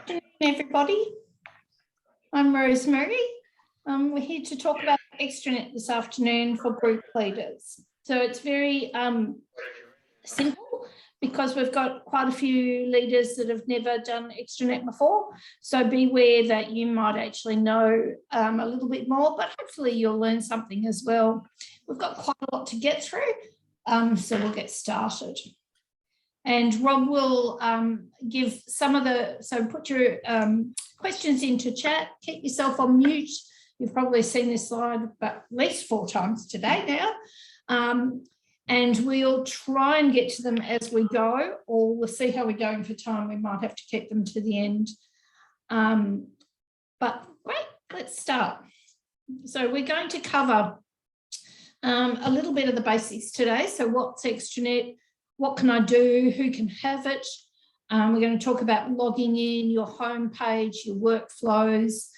Good afternoon, everybody. I'm Rosemary. We're here to talk about Extranet this afternoon for group leaders. So it's very simple because we've got quite a few leaders that have never done Extranet before. So beware that you might actually know a little bit more, but hopefully you'll learn something as well. We've got quite a lot to get through, so we'll get started. And Rob will give some of the, so put your questions into chat, keep yourself on mute. You've probably seen this slide about at least 4 times today now. And we'll try and get to them as we go, or we'll see how we're going for time. We might have to keep them to the end. But great, let's start. So we're going to cover a little bit of the basics today. So what's Extranet? What can I do? Who can have it? We're going to talk about logging in, your home page, your workflows,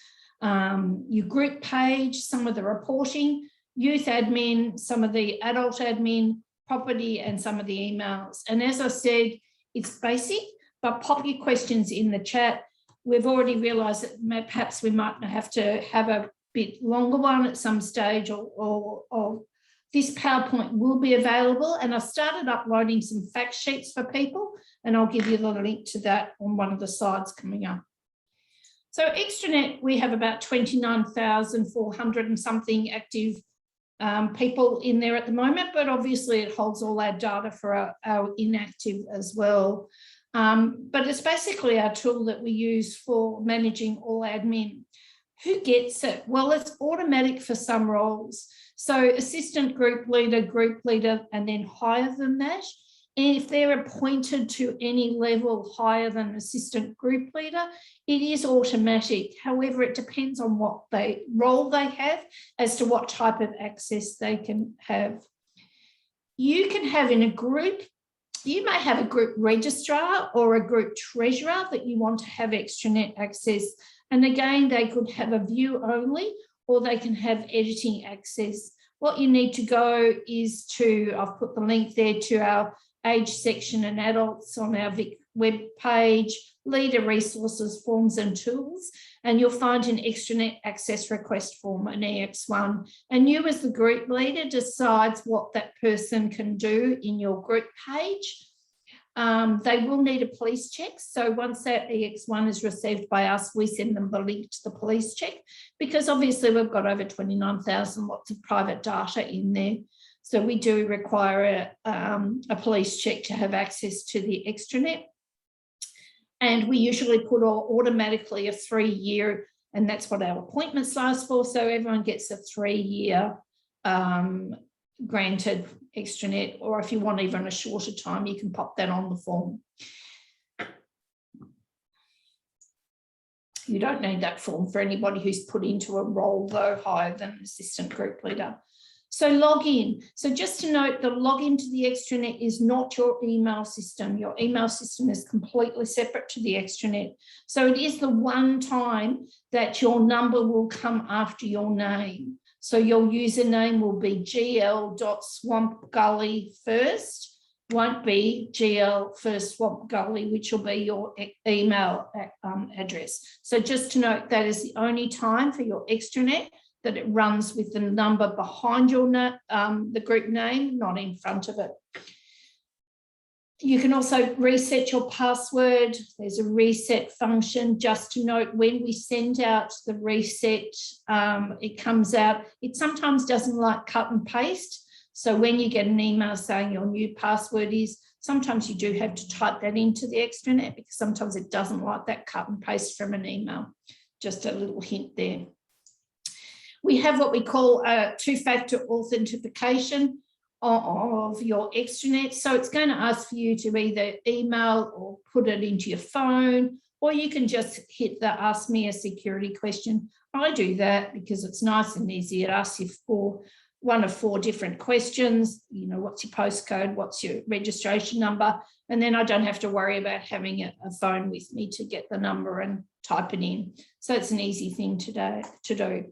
your group page, some of the reporting, youth admin, some of the adult admin, property, and some of the emails. And as I said, it's basic, but pop your questions in the chat. We've already realised that perhaps we might have to have a bit longer one at some stage, or this PowerPoint will be available, and I've started uploading some fact sheets for people, and I'll give you the link to that on one of the slides coming up. So Extranet, we have about 29,400 and something active people in there at the moment, but obviously it holds all our data for our inactive as well. But it's basically our tool that we use for managing all admin. Who gets it? Well, it's automatic for some roles. So assistant group leader, and then higher than that. And if they're appointed to any level higher than assistant group leader, it is automatic. However, it depends on what role they have as to what type of access they can have. You can have in a group, you may have a group registrar or a group treasurer that you want to have Extranet access. And again, they could have a view only, or they can have editing access. What you need to go is to, I've put the link there to our age section and adults on our web page, leader resources, forms and tools, and you'll find an Extranet access request form, an EX1. And you as the group leader decides what that person can do in your group page. They will need a police check. So once that EX1 is received by us, we send them the link to the police check, because obviously we've got over 29,000 lots of private data in there. So we do require a police check to have access to the Extranet. And we usually put automatically a 3-year, and that's what our appointments last for. So everyone gets a 3-year granted Extranet, or if you want even a shorter time, you can pop that on the form. You don't need that form for anybody who's put into a role though higher than assistant group leader. So log in. So just to note, the login to the Extranet is not your email system. Your email system is completely separate to the Extranet. So it is the one time that your number will come after your name. So your username will be gl.swampgully first, won't be gl first swampgully, which will be your email address. So just to note, that is the only time for your Extranet that it runs with the number behind your the group name, not in front of it. You can also reset your password. There's a reset function. Just to note, when we send out the reset, it comes out. It sometimes doesn't like cut and paste. So when you get an email saying your new password is, sometimes you do have to type that into the Extranet, because sometimes it doesn't like that cut and paste from an email. Just a little hint there. We have what we call a 2-factor authentication of your Extranet. So it's going to ask for you to either email or put it into your phone, or you can just hit the ask me a security question. I do that because it's nice and easy. It asks you for one of 4 different questions. You know, what's your postcode? What's your registration number? And then I don't have to worry about having a phone with me to get the number and type it in. So it's an easy thing to do.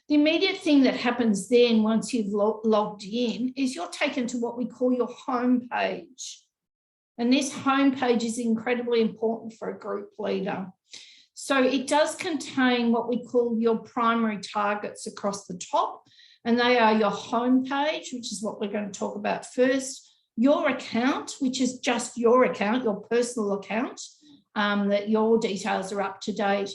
The immediate thing that happens then once you've logged in is you're taken to what we call your home page. And this homepage is incredibly important for a group leader. So it does contain what we call your primary targets across the top, and they are your homepage, which is what we're going to talk about first, your account, which is just your account, your personal account, that your details are up to date.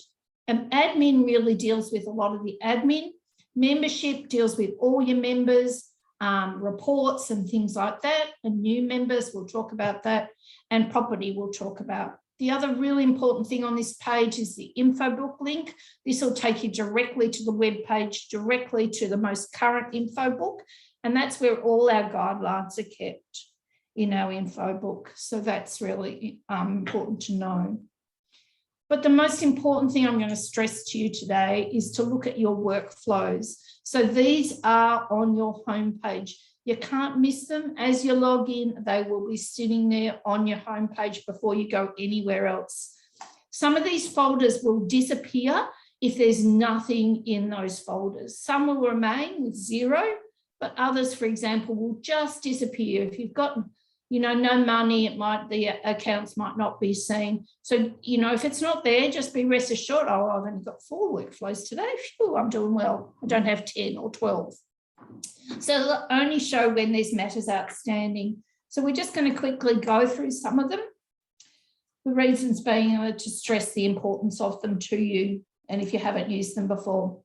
And admin really deals with a lot of the admin. Membership deals with all your members, reports and things like that, and new members, we'll talk about that, and property we'll talk about. The other really important thing on this page is the info book link. This will take you directly to the web page, directly to the most current info book, and that's where all our guidelines are kept in our info book. So that's really important to know. But the most important thing I'm going to stress to you today is to look at your workflows. So these are on your homepage. You can't miss them. As you log in, they will be sitting there on your homepage before you go anywhere else. Some of these folders will disappear if there's nothing in those folders. Some will remain with 0, but others, for example, will just disappear. If you've got no money, the accounts might not be seen. So, if it's not there, just be rest assured, oh, I've only got 4 workflows today. Phew, I'm doing well. I don't have 10 or 12. So they'll only show when there's matters outstanding. So we're just going to quickly go through some of them. The reasons being to stress the importance of them to you, and if you haven't used them before.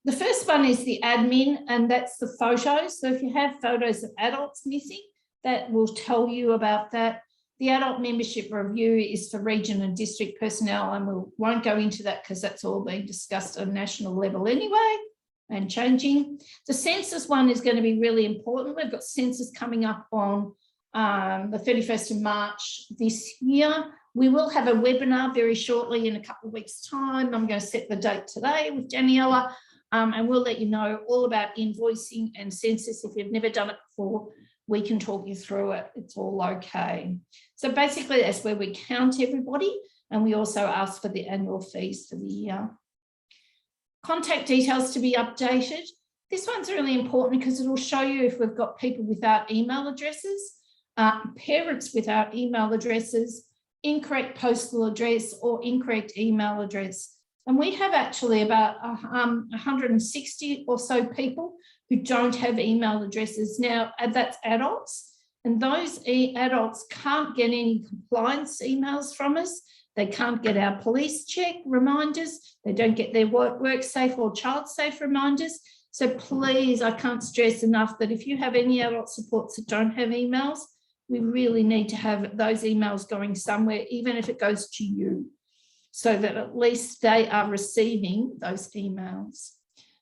The first one is the admin, and that's the photos. So if you have photos of adults missing, that will tell you about that. The adult membership review is for region and district personnel, and we won't go into that because that's all being discussed at a national level anyway and changing. The census one is going to be really important. We've got census coming up on the 31st of March this year. We will have a webinar very shortly in a couple of weeks' time. I'm going to set the date today with Daniela, and we'll let you know all about invoicing and census. If you've never done it before, we can talk you through it. It's all okay. So basically, that's where we count everybody, and we also ask for the annual fees for the year. Contact details to be updated. This one's really important because it will show you if we've got people without email addresses, parents without email addresses, incorrect postal address or incorrect email address. And we have actually about 160 or so people who don't have email addresses. Now, that's adults, and those adults can't get any compliance emails from us. They can't get our police check reminders. They don't get their work safe or child safe reminders. So please, I can't stress enough that if you have any adult supports that don't have emails, we really need to have those emails going somewhere, even if it goes to you, so that at least they are receiving those emails.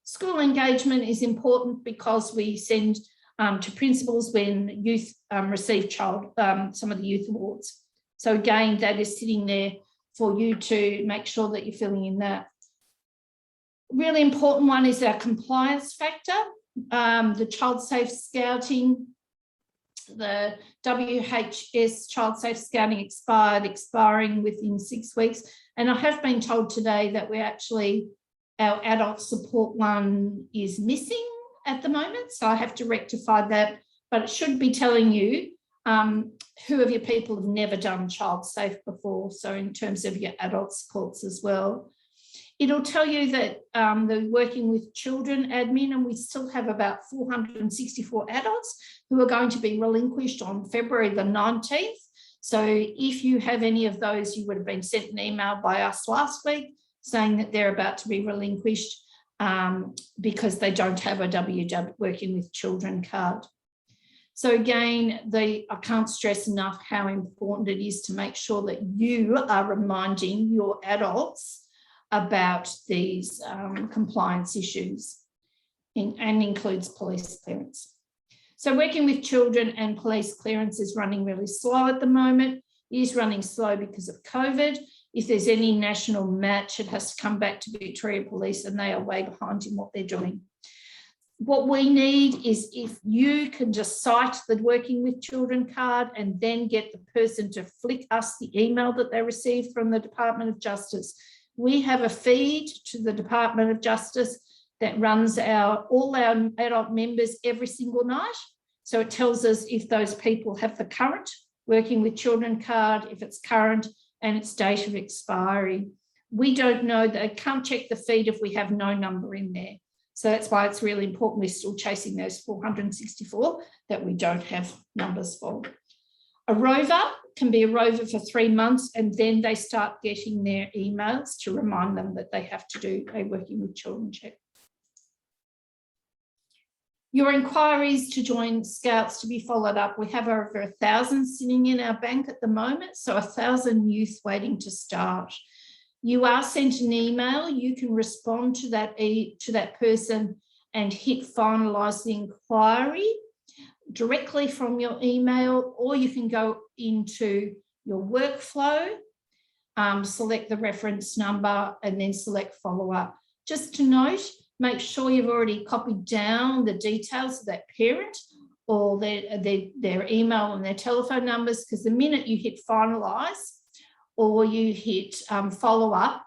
School engagement is important because we send to principals when youth receive some of the youth awards. So again, that is sitting there for you to make sure that you're filling in that. Really important one is our compliance factor, the child safe scouting, the WHS child safe scouting expiring within 6 weeks. And I have been told today that our adult support one is missing at the moment. So I have to rectify that, but it should be telling you who of your people have never done child safe before. So in terms of your adult supports as well. It'll tell you that they're working with children admin, and we still have about 464 adults who are going to be relinquished on February the 19th. So if you have any of those, you would have been sent an email by us last week saying that they're about to be relinquished because they don't have a WW working with children card. So again, I can't stress enough how important it is to make sure that you are reminding your adults about these compliance issues and includes police clearance. So working with children and police clearance is running really slow at the moment. It is running slow because of COVID. If there's any national match, it has to come back to Victoria Police, and they are way behind in what they're doing. What we need is if you can just cite the Working with Children card and then get the person to flick us the email that they received from the Department of Justice. We have a feed to the Department of Justice that runs all our adult members every single night. So it tells us if those people have the current working with children card, if it's current, and its date of expiry. We don't know that. I can't check the feed if we have no number in there. So that's why it's really important we're still chasing those 464 that we don't have numbers for. A rover can be a rover for 3 months, and then they start getting their emails to remind them that they have to do a working with children check. Your inquiries to join Scouts to be followed up. We have over 1,000 sitting in our bank at the moment, so 1,000 youth waiting to start. You are sent an email. You can respond to that person and hit finalise the inquiry directly from your email, or you can go into your workflow, select the reference number, and then select follow up. Just to note, make sure you've already copied down the details of that parent or their email and their telephone numbers, because the minute you hit finalise or you hit follow up,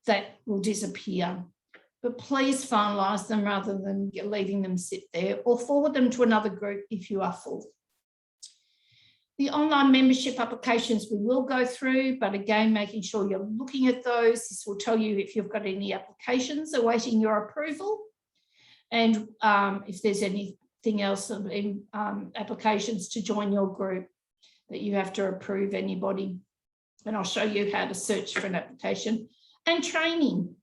that will disappear. But please finalise them rather than leaving them sit there, or forward them to another group if you are full. The online membership applications we will go through, but again, making sure you're looking at those. This will tell you if you've got any applications awaiting your approval, and if there's anything else in applications to join your group that you have to approve anybody. And I'll show you how to search for an application. And training.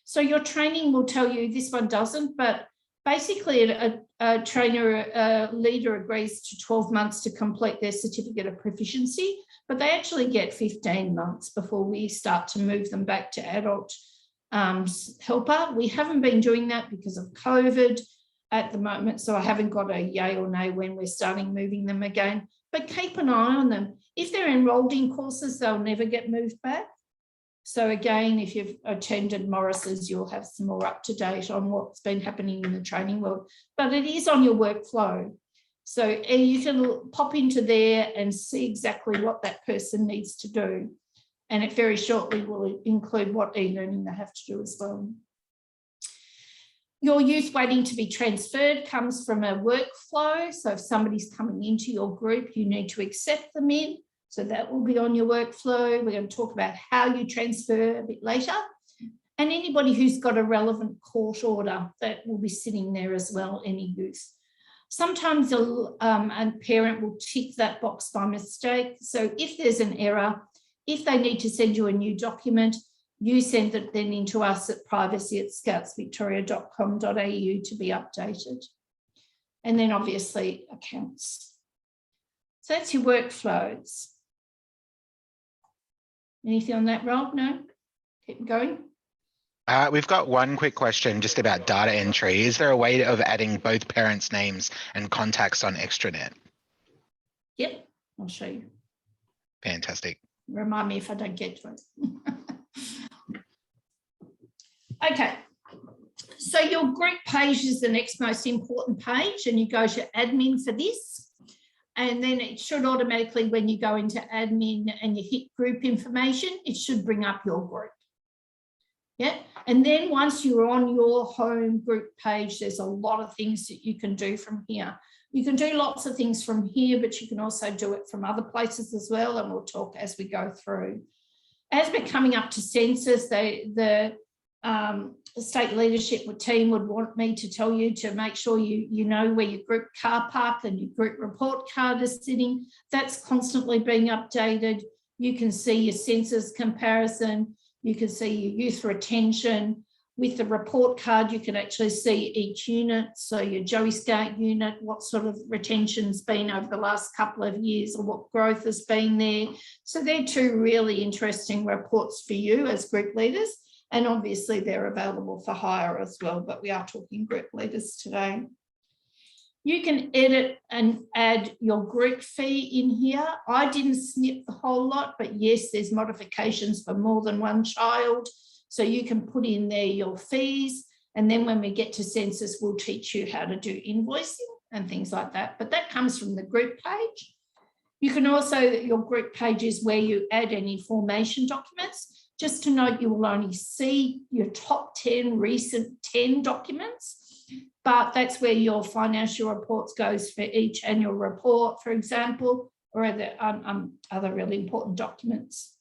So your training will tell you, this one doesn't, but basically a trainer, a leader agrees to 12 months to complete their certificate of proficiency, but they actually get 15 months before we start to move them back to adult helper. We haven't been doing that because of COVID at the moment, so I haven't got a yay or nay when we're starting moving them again, but keep an eye on them. If they're enrolled in courses, they'll never get moved back. So again, if you've attended Morris's, you'll have some more up-to-date on what's been happening in the training world, but it is on your workflow. So you can pop into there and see exactly what that person needs to do. And it very shortly will include what e-learning they have to do as well. Your youth waiting to be transferred comes from a workflow. So if somebody's coming into your group, you need to accept them in. So that will be on your workflow. We're going to talk about how you transfer a bit later. And anybody who's got a relevant court order, that will be sitting there as well, any youth. Sometimes a parent will tick that box by mistake. So if there's an error, if they need to send you a new document, you send it then into us at privacy@scoutsvictoria.com.au to be updated. And then obviously accounts. So that's your workflows. Anything on that, Rob? No? Keep going. We've got one quick question just about data entry. Is there a way of adding both parents' names and contacts on Extranet? Yep, I'll show you. Fantastic. Remind me if I don't get to it. Okay, so your group page is the next most important page, and you go to admin for this. And then it should automatically, when you go into admin and you hit group information, it should bring up your group. Yeah, and then once you're on your home group page, there's a lot of things that you can do from here. You can do lots of things from here, but you can also do it from other places as well, and we'll talk as we go through. As we're coming up to census, the state leadership team would want me to tell you to make sure you know where your group car park and your group report card is sitting. That's constantly being updated. You can see your census comparison. You can see your youth retention. With the report card, you can actually see each unit. So your Joey Scout unit, what sort of retention's been over the last couple of years, or what growth has been there. So they're two really interesting reports for you as group leaders. And obviously they're available for hire as well, but we are talking group leaders today. You can edit and add your group fee in here. I didn't snip the whole lot, but yes, there's modifications for more than one child. So you can put in there your fees. And then when we get to census, we'll teach you how to do invoicing and things like that. But that comes from the group page. You can also, your group page is where you add any formation documents. Just to note, you will only see your top 10 recent 10 documents, but that's where your financial reports goes for each annual report, for example, or other really important documents.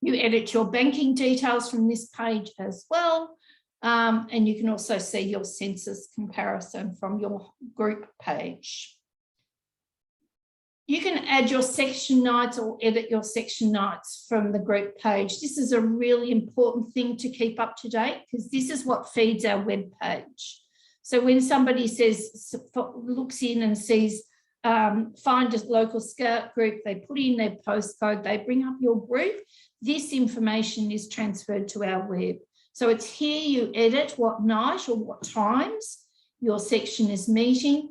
You edit your banking details from this page as well. And you can also see your census comparison from your group page. You can add your section nights or edit your section nights from the group page. This is a really important thing to keep up to date because this is what feeds our web page. So when somebody looks in and sees, find a local scout group, they put in their postcode, they bring up your group, this information is transferred to our web. So it's here you edit what night or what times your section is meeting.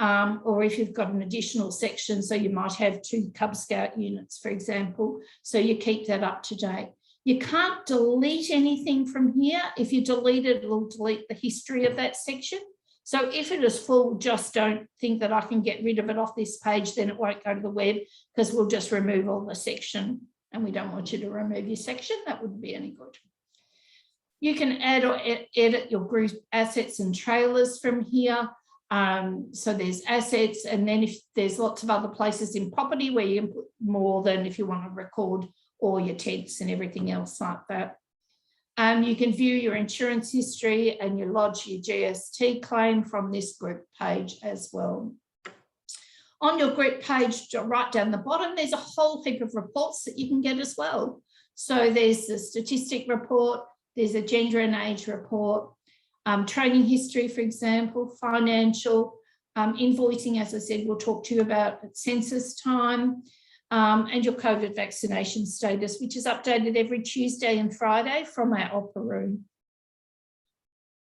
Or if you've got an additional section, so you might have 2 Cub Scout units, for example, so you keep that up to date. You can't delete anything from here. If you delete it, it'll delete the history of that section. So if it is full, just don't think that I can get rid of it off this page, then it won't go to the web because we'll just remove all the section, and we don't want you to remove your section. That wouldn't be any good. You can add or edit your group assets and trailers from here. So there's assets, and then if there's lots of other places in property where you can put more than if you want to record all your tents and everything else like that. You can view your insurance history and you lodge your GST claim from this group page as well. On your group page, right down the bottom, there's a whole heap of reports that you can get as well. So there's the statistic report, there's a gender and age report, training history, for example, financial, invoicing, as I said, we'll talk to you about at census time, and your COVID vaccination status, which is updated every Tuesday and Friday from our Opera room.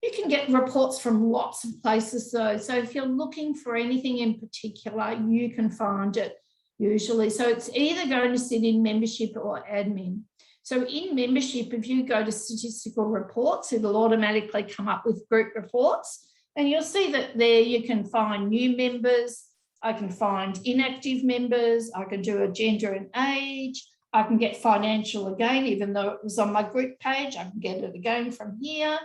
You can get reports from lots of places though. So if you're looking for anything in particular, you can find it usually. So it's either going to sit in membership or admin. So in membership, if you go to statistical reports, it'll automatically come up with group reports, and you'll see that there you can find new members. I can find inactive members. I can do a gender and age. I can get financial again, even though it was on my group page, I can get it again from here.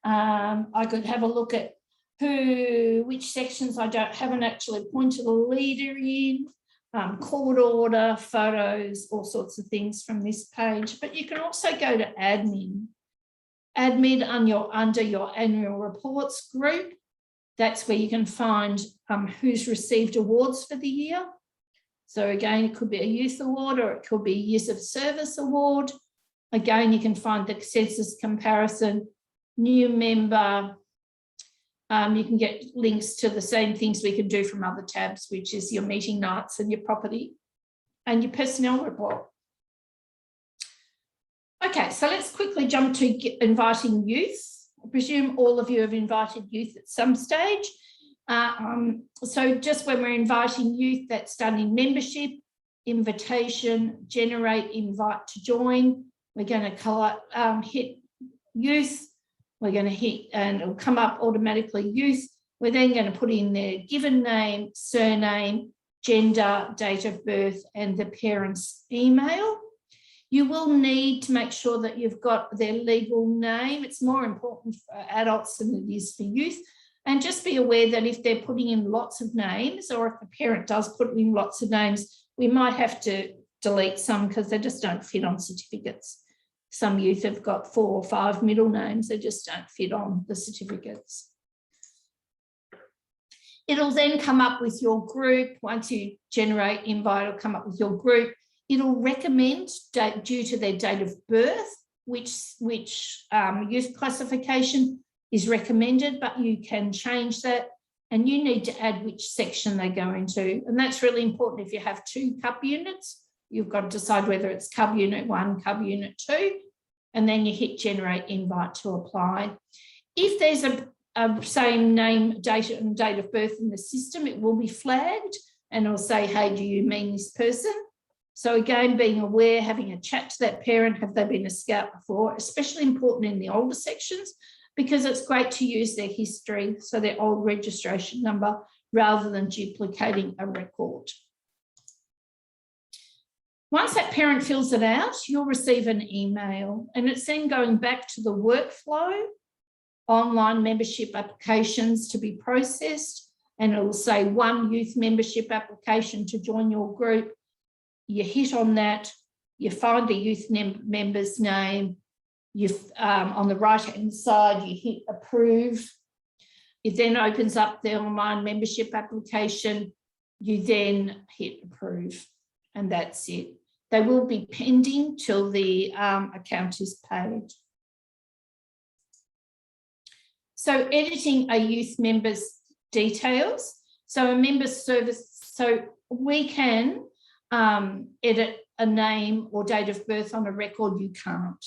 I could have a look at which sections I haven't actually appointed a leader in. Court order, photos, all sorts of things from this page. But you can also go to admin. Admin under your annual reports group. That's where you can find who's received awards for the year. So again, it could be a youth award or it could be a years of service award. Again, you can find the census comparison, new member. You can get links to the same things we can do from other tabs, which is your meeting nights and your property and your personnel report. Okay, so let's quickly jump to inviting youth. I presume all of you have invited youth at some stage. So just when we're inviting youth, that's done in membership, invitation, generate, invite to join. We're going to hit youth. We're going to hit, and it'll come up automatically youth. We're then going to put in their given name, surname, gender, date of birth, and the parent's email. You will need to make sure that you've got their legal name. It's more important for adults than it is for youth. And just be aware that if they're putting in lots of names, or if the parent does put in lots of names, we might have to delete some because they just don't fit on certificates. Some youth have got 4 or 5 middle names. They just don't fit on the certificates. It'll then come up with your group. Once you generate invite, it'll come up with your group. It'll recommend, due to their date of birth, which youth classification is recommended, but you can change that, and you need to add which section they go into. And that's really important. If you have 2 cup units, you've got to decide whether it's cub unit 1, cub unit 2, and then you hit generate invite to apply. If there's a same name, date and date of birth in the system, it will be flagged and it'll say, hey, do you mean this person? So again, being aware, having a chat to that parent, have they been a scout before, especially important in the older sections, because it's great to use their history, so their old registration number, rather than duplicating a record. Once that parent fills it out, you'll receive an email, and it's then going back to the workflow, online membership applications to be processed, and it'll say 1 youth membership application to join your group. You hit on that, you find the youth member's name, on the right-hand side, you hit approve. It then opens up the online membership application. You then hit approve, and that's it. They will be pending till the account is paid. So editing a youth member's details. So a member's service, so we can edit a name or date of birth on a record, you can't.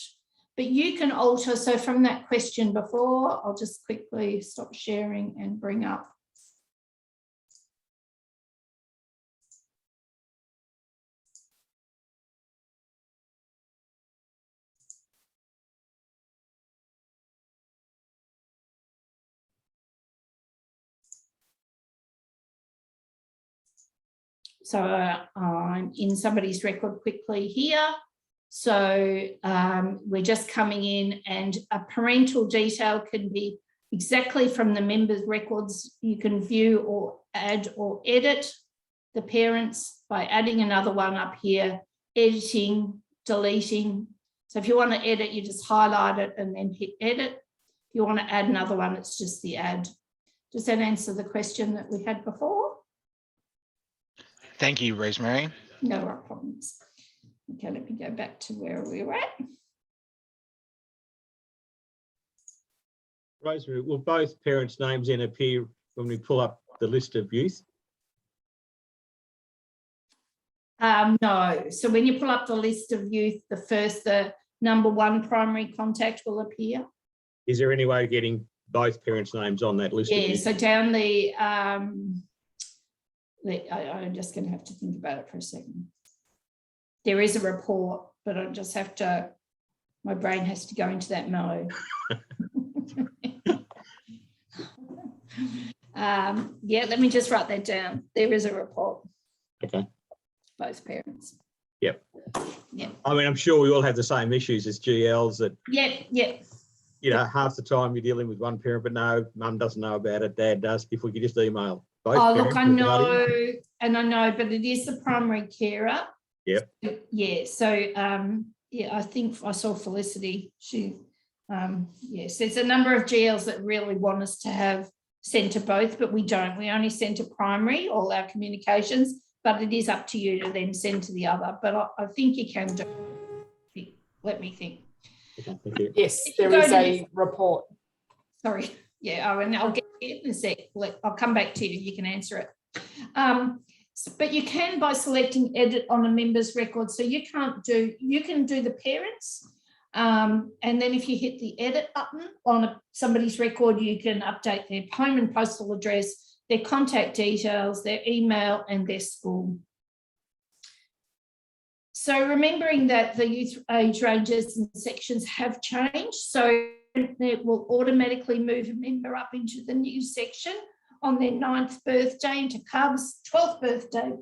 But you can alter, so from that question before, I'll just quickly stop sharing and bring up. So I'm in somebody's record quickly here. So we're just coming in, and a parental detail can be exactly from the member's records. You can view or add or edit the parents by adding another one up here, editing, deleting. So if you want to edit, you just highlight it and then hit edit. If you want to add another one, it's just the add. Does that answer the question that we had before? Thank you, Rosemary. No problems. Okay, let me go back to where we were at. Rosemary, will both parents' names then appear when we pull up the list of youth? No. So when you pull up the list of youth, the number 1 primary contact will appear. Is there any way of getting both parents' names on that list? Yeah, so down the, I'm just going to have to think about it for a second. There is a report, but I just have to, my brain has to go into that mode. Yeah, let me just write that down. There is a report. Okay. Both parents. Yep. Yep. I mean, I'm sure we all have the same issues as GLs that, Yep, yep. you know, half the time you're dealing with one parent, but no, mum doesn't know about it, dad does. If we could just email both Look, parents I or know, guardian. and I know, but it is the primary carer. Yep. Yeah, so yeah, I think I saw Felicity. She, yes, there's a number of GLs that really want us to have sent to both, but we don't. We only send to primary, all our communications, but it is up to you to then send to the other. But I think you can do. Let me think. Okay, thank you. Yes, there is a report. Sorry. Yeah, and I'll get it in a sec. I'll come back to you. You can answer it. But you can by selecting edit on a member's record. So you can do the parents. And then if you hit the edit button on somebody's record, you can update their home and postal address, their contact details, their email, and their school. So remembering that the youth age ranges and sections have changed, so it will automatically move a member up into the new section on their 9th birthday into Cubs, 12th birthday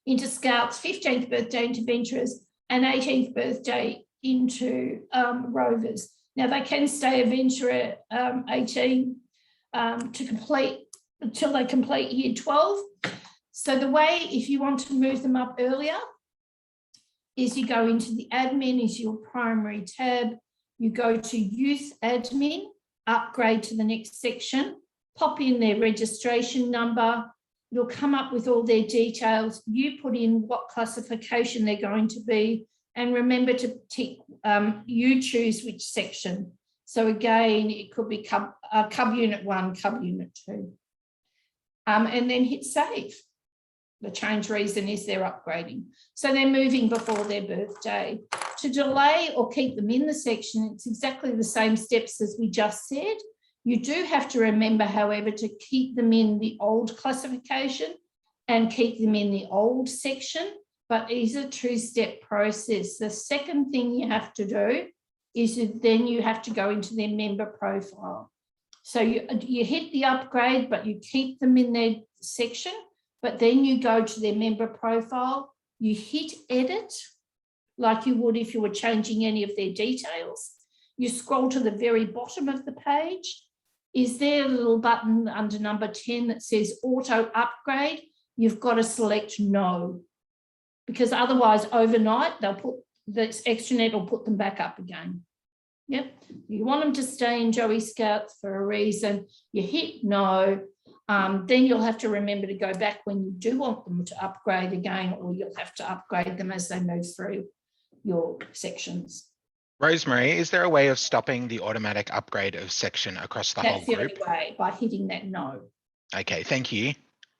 into Scouts, 15th birthday into Venturers, and 18th birthday into Rovers. Now they can stay a Venturer 18 to complete until they complete year 12. So the way, if you want to move them up earlier, is you go into the admin is your primary tab, you go to youth admin, upgrade to the next section, pop in their registration number, it'll come up with all their details, you put in what classification they're going to be, and remember to tick, you choose which section. So again, it could be Cub Unit 1, Cub Unit 2. And then hit save. The change reason is they're upgrading. So they're moving before their birthday. To delay or keep them in the section, it's exactly the same steps as we just said. You do have to remember, however, to keep them in the old classification and keep them in the old section, but it is a two-step process. The second thing you have to do is then you have to go into their member profile. So you hit the upgrade, but you keep them in their section, but then you go to their member profile, you hit edit, like you would if you were changing any of their details. You scroll to the very bottom of the page, is there a little button under number 10 that says auto upgrade? You've got to select no, because otherwise overnight they'll put this extranet will put them back up again. Yep, you want them to stay in Joey Scouts for a reason. You hit no, then you'll have to remember to go back when you do want them to upgrade again, or you'll have to upgrade them as they move through your sections. Rosemary, is there a way of stopping the automatic upgrade of section across the whole That's the group? only way, by hitting that no. Okay, thank you.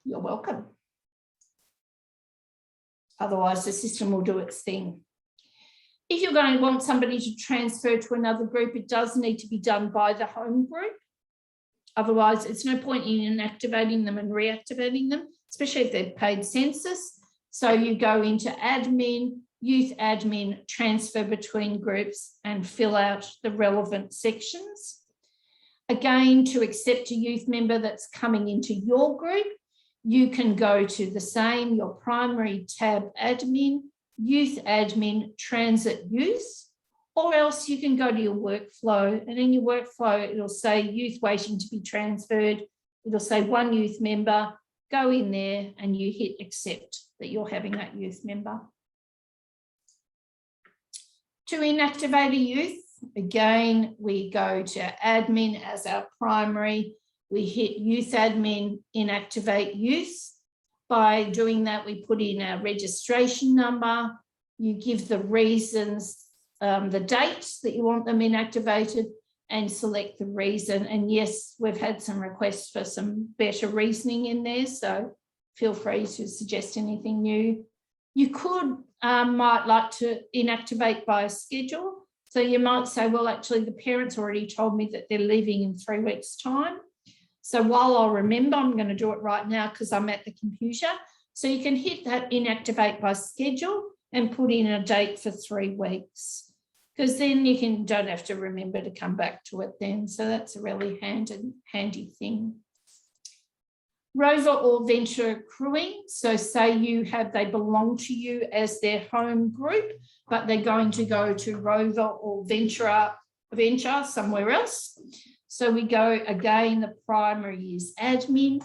You're welcome. Otherwise, the system will do its thing. If you're going to want somebody to transfer to another group, it does need to be done by the home group. Otherwise, it's no point in inactivating them and reactivating them, especially if they've paid census. So you go into admin, youth admin, transfer between groups and fill out the relevant sections. Again, to accept a youth member that's coming into your group, you can go to the same, your primary tab admin, youth admin, transit youth, or else you can go to your workflow, and in your workflow, it'll say youth waiting to be transferred. It'll say one youth member, go in there and you hit accept that you're having that youth member. To inactivate a youth, again, we go to admin as our primary. We hit youth admin, inactivate youth. By doing that, we put in our registration number. You give the reasons, the dates that you want them inactivated, and select the reason. And yes, we've had some requests for some better reasoning in there, so feel free to suggest anything new. You could might like to inactivate by a schedule. So you might say, well, actually the parents already told me that they're leaving in 3 weeks' time. So while I'll remember, I'm going to do it right now because I'm at the computer. So you can hit that inactivate by schedule and put in a date for 3 weeks, because then you don't have to remember to come back to it then. So that's a really handy thing. Rover or venture crewing. So say they belong to you as their home group, but they're going to go to Rover or venture somewhere else. So we go again, the primary is admin,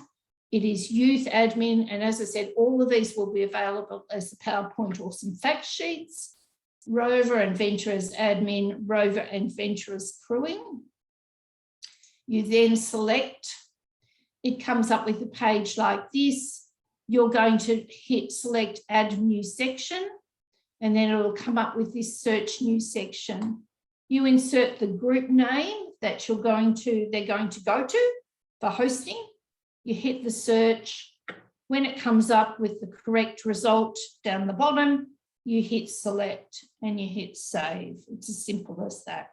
it is youth admin, and as I said, all of these will be available as a PowerPoint or some fact sheets. Rover and venture as admin, Rover and venture as crewing. You then select, it comes up with a page like this. You're going to hit select add new section, and then it'll come up with this search new section. You insert the group name that they're going to go to for hosting. You hit the search. When it comes up with the correct result down the bottom, you hit select and you hit save. It's as simple as that.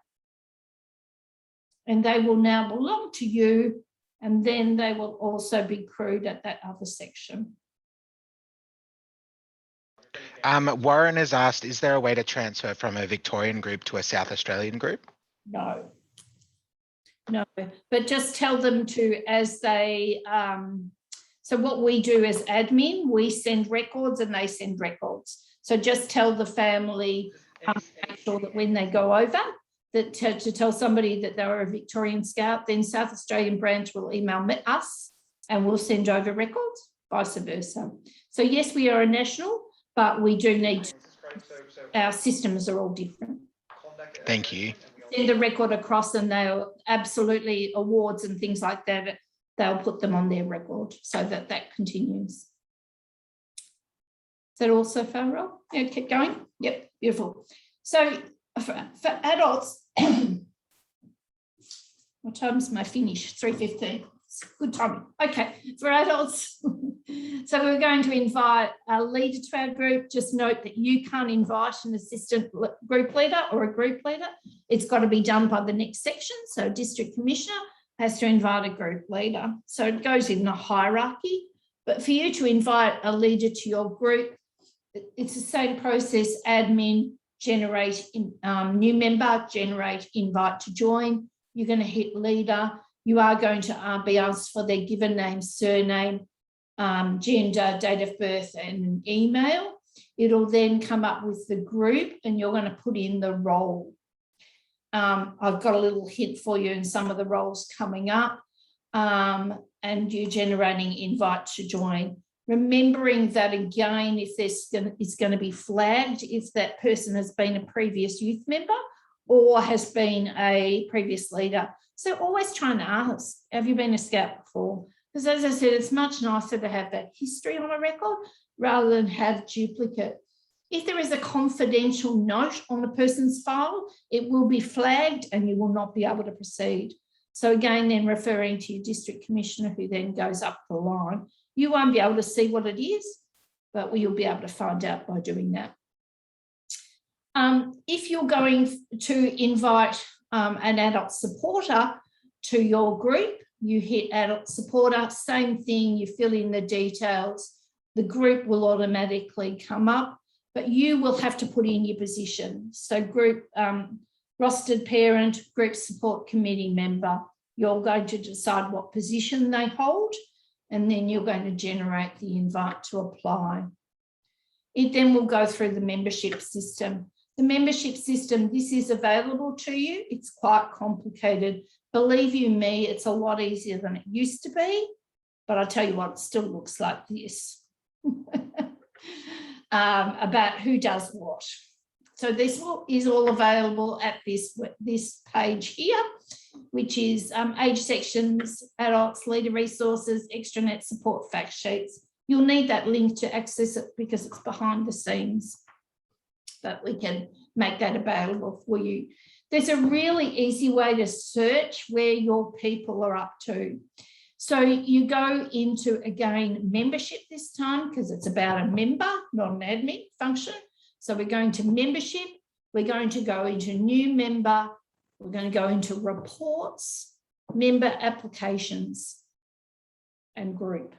And they will now belong to you, and then they will also be crewed at that other section. Warren has asked, is there a way to transfer from a Victorian group to a South Australian group? No, but just tell them to, as they, so what we do as admin, we send records and they send records. So just tell the family, make sure that when they go over, that to tell somebody that they're a Victorian Scout, then South Australian branch will email us and we'll send over records, vice versa. So yes, we are a national, but we do need to, our systems are all different. Thank you. Send a record across and they'll absolutely awards and things like that, they'll put them on their record so that that continues. Is that also far, Rob? Yeah, keep going. Yep, beautiful. So for adults, what time's my finish? 3:15. Good timing. Okay, for adults, so we're going to invite a leader to our group. Just note that you can't invite an assistant group leader or a group leader. It's got to be done by the next section. So district commissioner has to invite a group leader. So it goes in the hierarchy. But for you to invite a leader to your group, it's the same process: admin, generate new member, generate invite to join. You're going to hit leader. You are going to be asked for their given name, surname, gender, date of birth, and an email. It'll then come up with the group and you're going to put in the role. I've got a little hint for you in some of the roles coming up, and you generating invite to join. Remembering that again, if it's going to be flagged if that person has been a previous youth member or has been a previous leader. So always trying to ask, have you been a scout before? Because as I said, it's much nicer to have that history on a record rather than have duplicate. If there is a confidential note on a person's file, it will be flagged and you will not be able to proceed. So again, then referring to your district commissioner who then goes up the line, you won't be able to see what it is, but you'll be able to find out by doing that. If you're going to invite an adult supporter to your group, you hit adult supporter, same thing, you fill in the details, the group will automatically come up, but you will have to put in your position. So group rostered parent, group support committee member, you're going to decide what position they hold, and then you're going to generate the invite to apply. It then will go through the membership system. The membership system, this is available to you. It's quite complicated. Believe you me, it's a lot easier than it used to be, but I tell you what, it still looks like this. About who does what. So this is all available at this page here, which is age sections, adults, leader resources, extranet support fact sheets. You'll need that link to access it because it's behind the scenes, but we can make that available for you. There's a really easy way to search where your people are up to. So you go into, again, membership this time because it's about a member, not an admin function. So we're going to membership, we're going to go into new member, we're going to go into reports, member applications, and group.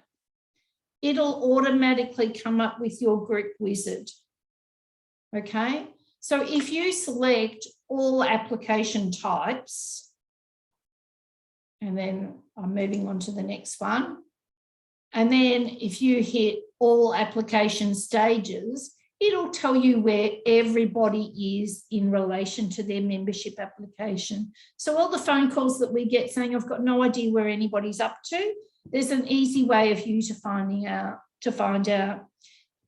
It'll automatically come up with your group wizard. Okay, so if you select all application types, and then I'm moving on to the next one, and then if you hit all application stages, it'll tell you where everybody is in relation to their membership application. So all the phone calls that we get saying, I've got no idea where anybody's up to, there's an easy way of you to find out.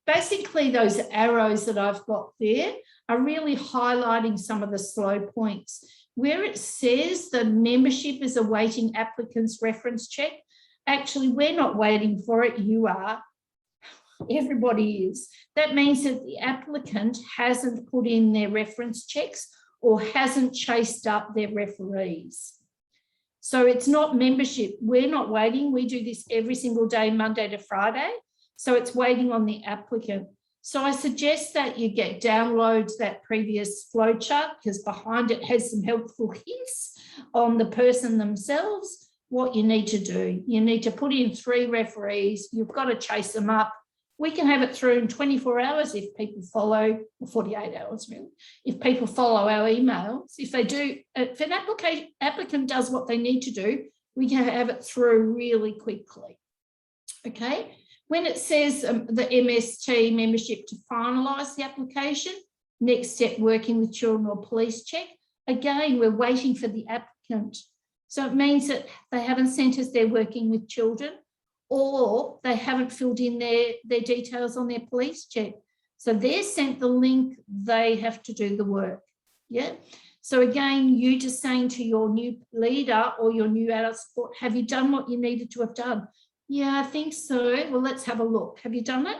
Basically, those arrows that I've got there are really highlighting some of the slow points. Where it says the membership is awaiting applicant's reference check, actually, we're not waiting for it, you are. Everybody is. That means that the applicant hasn't put in their reference checks or hasn't chased up their referees. So it's not membership. We're not waiting. We do this every single day, Monday to Friday. So it's waiting on the applicant. So I suggest that you download that previous flowchart because behind it has some helpful hints on the person themselves, what you need to do. You need to put in 3 referees. You've got to chase them up. We can have it through in 24 hours if people follow, or 48 hours really, if people follow our emails. If they do, if an applicant does what they need to do, we can have it through really quickly. Okay. When it says the MST membership to finalise the application, next step, working with children or police check, again, we're waiting for the applicant. So it means that they haven't sent us their working with children or they haven't filled in their details on their police check. So they're sent the link, they have to do the work. Yeah. So again, you just saying to your new leader or your new adult support, have you done what you needed to have done? Yeah, I think so. Well, let's have a look. Have you done it?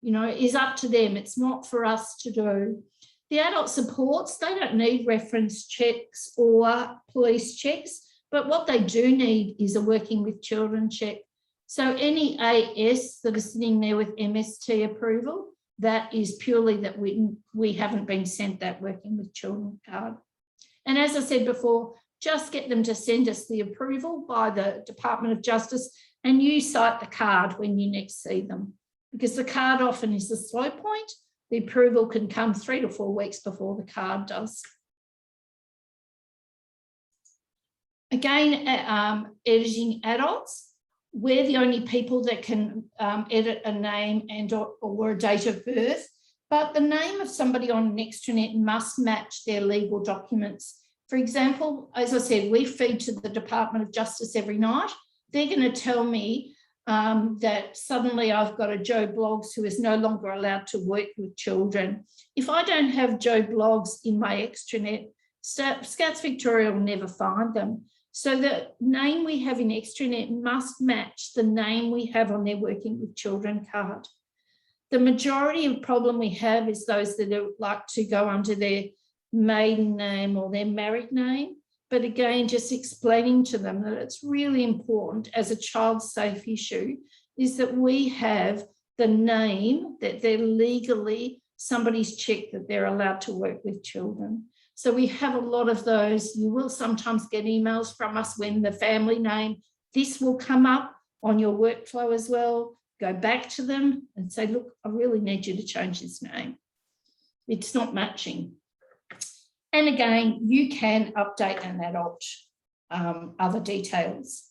You know, it is up to them. It's not for us to do. The adult supports, they don't need reference checks or police checks, but what they do need is a working with children check. So any AS that is sitting there with MST approval, that is purely that we haven't been sent that working with children card. And as I said before, just get them to send us the approval by the Department of Justice and you cite the card when you next see them, because the card often is the slow point. The approval can come 3 to 4 weeks before the card does. Again, editing adults, we're the only people that can edit a name and or a date of birth, but the name of somebody on an extranet must match their legal documents. For example, as I said, we feed to the Department of Justice every night. They're going to tell me that suddenly I've got a Joe Bloggs who is no longer allowed to work with children. If I don't have Joe Bloggs in my extranet, Scouts Victoria will never find them. So the name we have in extranet must match the name we have on their Working with Children card. The majority of problem we have is those that like to go under their maiden name or their married name. But again, just explaining to them that it's really important as a child safe issue is that we have the name that they're legally, somebody's checked that they're allowed to work with children. So we have a lot of those. You will sometimes get emails from us when the family name, this will come up on your workflow as well. Go back to them and say, look, I really need you to change this name. It's not matching. And again, you can update an adult other details.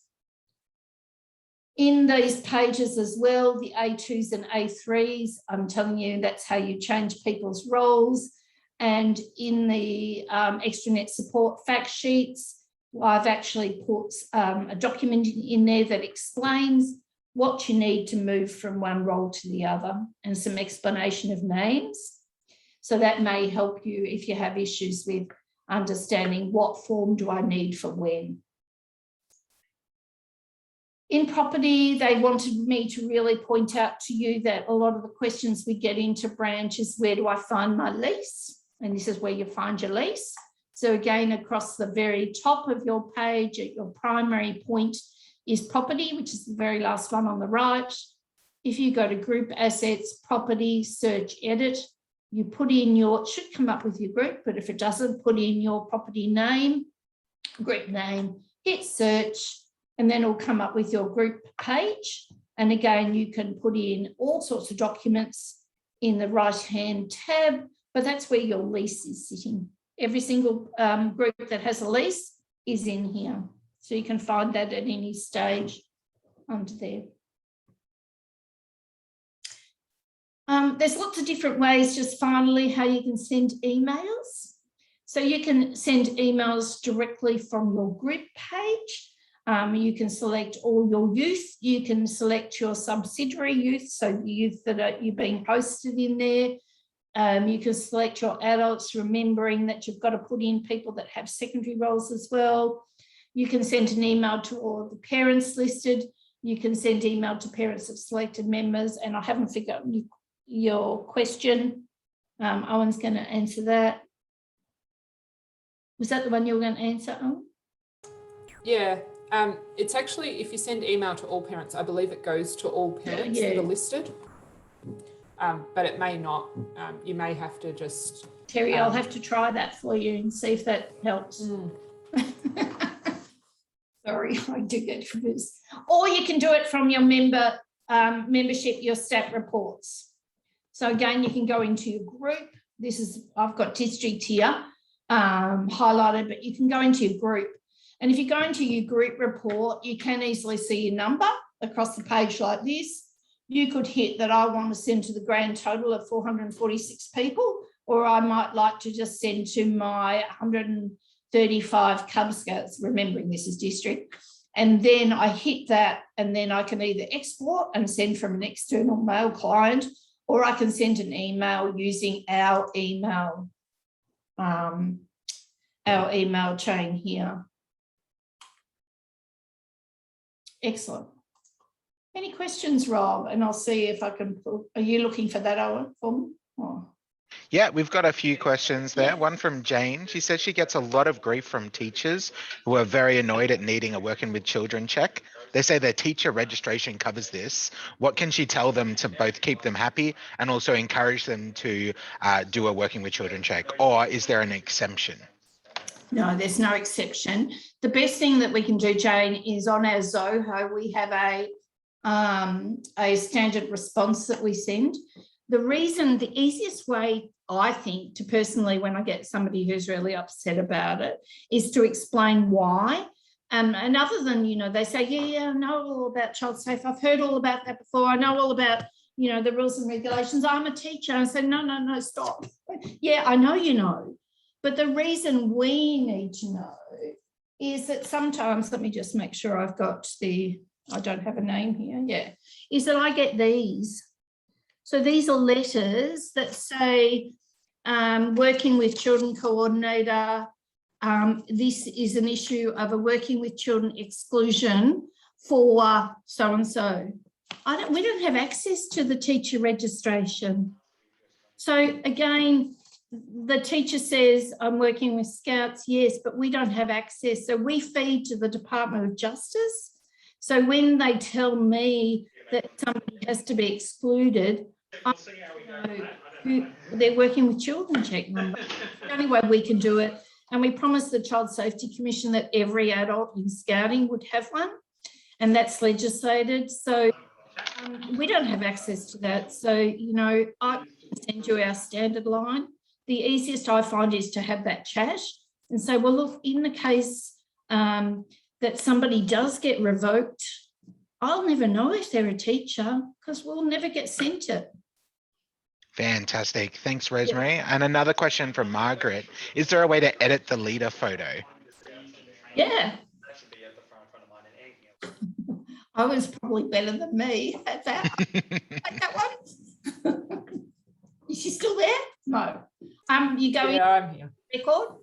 In these pages as well, the A2s and A3s, I'm telling you, that's how you change people's roles. And in the extranet support fact sheets, I've actually put a document in there that explains what you need to move from one role to the other and some explanation of names. So that may help you if you have issues with understanding what form do I need for when. In property, they wanted me to really point out to you that a lot of the questions we get into branch is where do I find my lease? And this is where you find your lease. So again, across the very top of your page at your primary point is property, which is the very last one on the right. If you go to group assets, property, search, edit, you put in your, it should come up with your group, but if it doesn't, put in your property name, group name, hit search, and then it'll come up with your group page. And again, you can put in all sorts of documents in the right-hand tab, but that's where your lease is sitting. Every single group that has a lease is in here. So you can find that at any stage under there. There's lots of different ways, just finally, how you can send emails. So you can send emails directly from your group page. You can select all your youth. You can select your subsidiary youth, so the youth that you're being hosted in there. You can select your adults, remembering that you've got to put in people that have secondary roles as well. You can send an email to all of the parents listed. You can send email to parents of selected members, and I haven't forgotten your question. Owen's going to answer that. Was that the one you were going to answer, Owen? Yeah, it's actually, if you send email to all parents, I believe it goes to all parents that are listed, but it may not. You may have to just... Terry, I'll have to try that for you and see if that helps. Sorry, I do get confused. Or you can do it from your membership, your stat reports. So again, you can go into your group. This is, I've got district here highlighted, but you can go into your group. And if you go into your group report, you can easily see your number across the page like this. You could hit that I want to send to the grand total of 446 people, or I might like to just send to my 135 Cub Scouts, remembering this is district. And then I hit that, and then I can either export and send from an external mail client, or I can send an email using our email chain here. Excellent. Any questions, Rob? And I'll see if I can pull. Are you looking for that, Owen, for me? Oh. Yeah, we've got a few questions there. One from Jane. She says she gets a lot of grief from teachers who are very annoyed at needing a working with children check. They say their teacher registration covers this. What can she tell them to both keep them happy and also encourage them to do a working with children check? Or is there an exemption? No, there's no exception. The best thing that we can do, Jane, is on our Zoho, we have a standard response that we send. The easiest way, I think, to personally, when I get somebody who's really upset about it, is to explain why. And other than, you know, they say, yeah, I know all about child safe. I've heard all about that before. I know all about, you know, the rules and regulations. I'm a teacher. I say, no, stop. Yeah, I know you know. But the reason we need to know is that sometimes, let me just make sure I've got I don't have a name here, yeah, is that I get these. So these are letters that say, working with children coordinator, this is an issue of a working with children exclusion for so-and-so. We don't have access to the teacher registration. So again, the teacher says, I'm working with Scouts, yes, but we don't have access. So we feed to the Department of Justice. So when they tell me that somebody has to be excluded, I know who they're working with children check number. It's the only way we can do it. And we promised the Child Safety Commission that every adult in Scouting would have one, and that's legislated. So we don't have access to that. So, you know, I can send you our standard line. The easiest I find is to have that chat and say, well, look, in the case that somebody does get revoked, I'll never know if they're a teacher because we'll never get sent it. Fantastic. Thanks, Rosemary. Yeah. And another question from Margaret. Is there a way to edit the leader photo? Yeah. I was probably better than me at that. Like that one. Is she still there? No. You go in. I'm here. Record.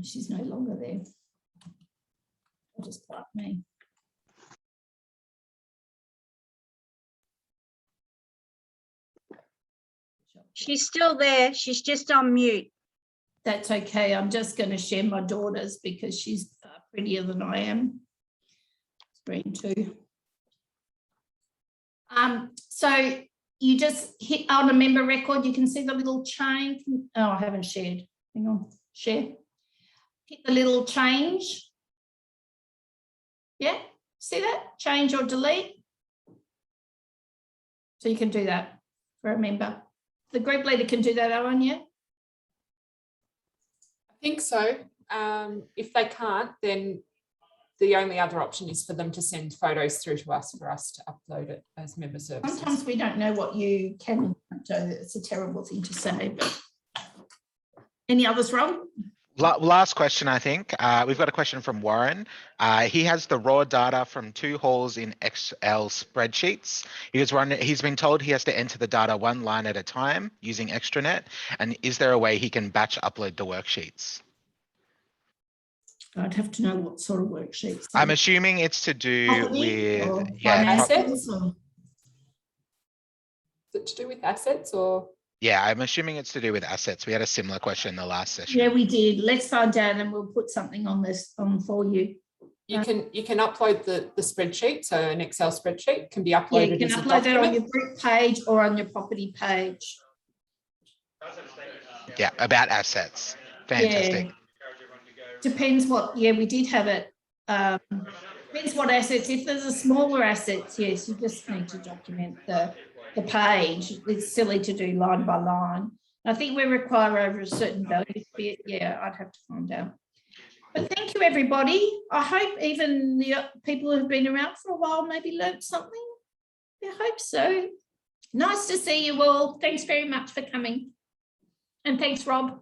She's no longer there. I'll just put up me. She's still there. She's just on mute. That's okay. I'm just going to share my daughter's because she's prettier than I am. Screen 2. So you just hit on a member record. You can see the little chain. Oh, I haven't shared. Hang on. Share. Hit the little change. Yeah. See that? Change or delete. So you can do that for a member. The group leader can do that, Owen, yeah? I think so. If they can't, then the only other option is for them to send photos through to us for us to upload it as member services. Sometimes we don't know what you can do. It's a terrible thing to say, but any others, Rob? Last question, I think. We've got a question from Warren. He has the raw data from 2 halls in Excel spreadsheets. He's been told he has to enter the data one line at a time using Extranet. And is there a way he can batch upload the worksheets? I'd have to know what sort of worksheets. I'm assuming it's to do with assets. Is it to do with assets or? Yeah, I'm assuming it's to do with assets. We had a similar question in the last session. Yeah, we did. Let's find out and we'll put something on this for you. You can upload the spreadsheet, so an Excel spreadsheet can be uploaded. Yeah, you can upload that on your group page or on your property page. Yeah, about assets. Fantastic. Yeah. Depends what, yeah, we did have it. Depends what assets. If there's a smaller assets, yes, you just need to document the page. It's silly to do line by line. I think we require over a certain value. Yeah, I'd have to find out. But thank you, everybody. I hope even the people who have been around for a while maybe learned something. I hope so. Nice to see you all. Thanks very much for coming. And thanks, Rob.